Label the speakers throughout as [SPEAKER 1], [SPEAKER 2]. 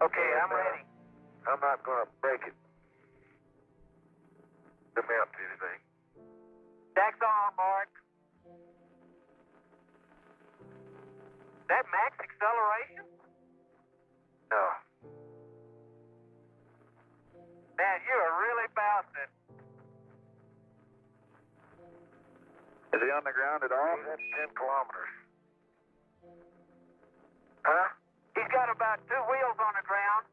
[SPEAKER 1] Okay, I'm ready.
[SPEAKER 2] I'm not gonna break it. Let me up to anything.
[SPEAKER 1] Jack's on, Mark. That max acceleration?
[SPEAKER 2] No.
[SPEAKER 1] Man, you are really bouncing.
[SPEAKER 2] Is he on the ground at all? He's at 10 kilometers. Huh?
[SPEAKER 1] He's got about 2 wheels on the ground.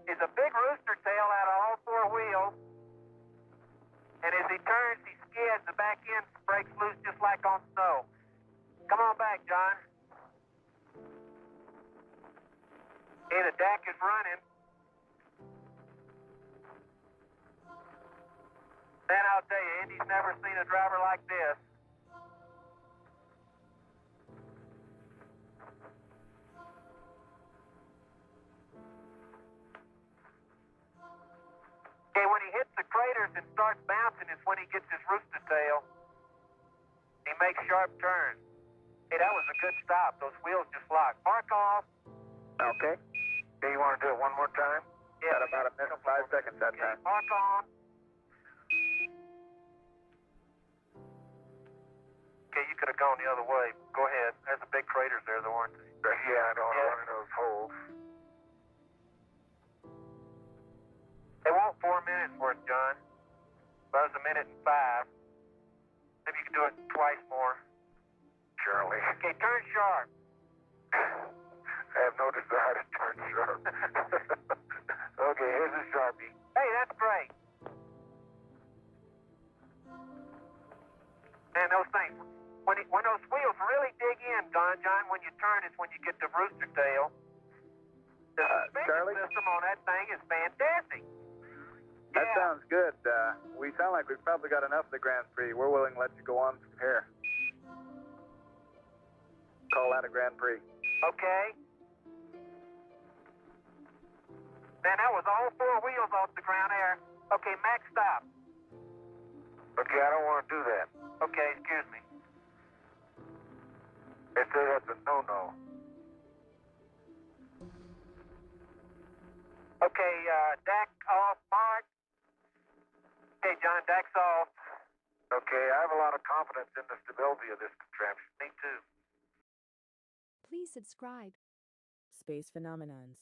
[SPEAKER 1] He's a big rooster tail out of all 4 wheels. And as he turns, he skids. The back end breaks loose just like on snow. Come on back, John. Hey, the DAC is running. Man, I'll tell you, Indy's never seen a driver like this. Okay, when he hits the craters and starts bouncing is when he gets his rooster tail. He makes sharp turns. Hey, that was a good stop. Those wheels just locked. Mark off.
[SPEAKER 2] Okay. Okay, you want to do it one more time?
[SPEAKER 1] Yeah.
[SPEAKER 2] Got about a minute, 5 seconds that
[SPEAKER 1] Okay,
[SPEAKER 2] time.
[SPEAKER 1] mark on. Okay, you could have gone the other way. Go ahead. There's the big craters there, though, aren't they?
[SPEAKER 2] Yeah, I don't want one of those holes.
[SPEAKER 1] They want 4 minutes worth, John. That was 1 minute and 5. Maybe you can do it twice more.
[SPEAKER 2] Surely.
[SPEAKER 1] Okay, turn sharp.
[SPEAKER 2] I have no desire to turn sharp. Okay, here's a Sharpie.
[SPEAKER 1] Hey, that's great. Man, those things, when those wheels really dig in, John, when you turn is when you get the rooster tail. The suspension
[SPEAKER 2] Charlie?
[SPEAKER 1] system on that thing is fantastic.
[SPEAKER 2] That
[SPEAKER 1] Yeah.
[SPEAKER 2] sounds good. We sound like we've probably got enough of the Grand Prix. We're willing to let you go on from here. Call that a Grand Prix.
[SPEAKER 1] Okay. Man, that was all 4 wheels off the ground there. Okay, max stop.
[SPEAKER 2] Okay, I don't want to do that.
[SPEAKER 1] Okay, excuse me.
[SPEAKER 2] They say that's a no-no.
[SPEAKER 1] Okay, DAC off, Mark. Okay, John, DAC's off.
[SPEAKER 2] Okay, I have a lot of confidence in the stability of this contraption.
[SPEAKER 1] Me too.
[SPEAKER 3] Please subscribe. Space Phenomenons.